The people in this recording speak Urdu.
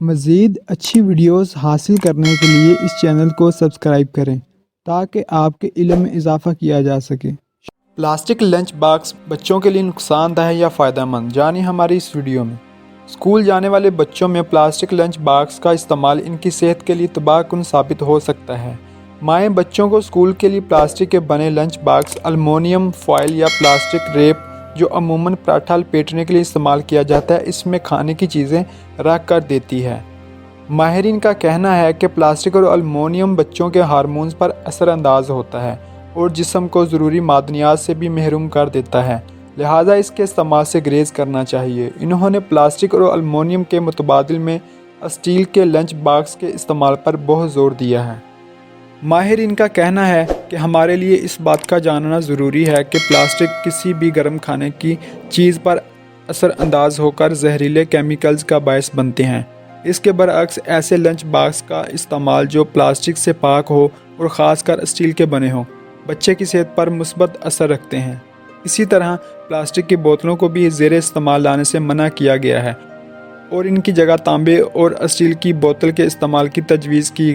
مزید اچھی ویڈیوز حاصل کرنے کے لیے اس چینل کو سبسکرائب کریں تاکہ آپ کے علم میں اضافہ کیا جا سکے۔ پلاسٹک لنچ باکس بچوں کے لیے نقصان دہ یا فائدہ مند، جانیں ہماری اس ویڈیو میں۔ اسکول جانے والے بچوں میں پلاسٹک لنچ باکس کا استعمال ان کی صحت کے لیے تباہ کن ثابت ہو سکتا ہے۔ مائیں بچوں کو اسکول کے لیے پلاسٹک کے بنے لنچ باکس، الومینیم فوائل یا پلاسٹک ریپ جو عموماً پراٹھا لپیٹنے کے لیے استعمال کیا جاتا ہے، اس میں کھانے کی چیزیں رکھ کر دیتی ہے۔ ماہرین کا کہنا ہے کہ پلاسٹک اور الومینیم بچوں کے ہارمونز پر اثر انداز ہوتا ہے اور جسم کو ضروری معدنیات سے بھی محروم کر دیتا ہے، لہٰذا اس کے استعمال سے گریز کرنا چاہیے۔ انہوں نے پلاسٹک اور الومینیم کے متبادل میں اسٹیل کے لنچ باکس کے استعمال پر بہت زور دیا ہے۔ ماہرین کا کہنا ہے کہ ہمارے لیے اس بات کا جاننا ضروری ہے کہ پلاسٹک کسی بھی گرم کھانے کی چیز پر اثر انداز ہو کر زہریلے کیمیکلز کا باعث بنتے ہیں۔ اس کے برعکس ایسے لنچ باکس کا استعمال جو پلاسٹک سے پاک ہو اور خاص کر اسٹیل کے بنے ہوں، بچے کی صحت پر مثبت اثر رکھتے ہیں۔ اسی طرح پلاسٹک کی بوتلوں کو بھی زیر استعمال لانے سے منع کیا گیا ہے اور ان کی جگہ تانبے اور اسٹیل کی بوتل کے استعمال کی تجویز کی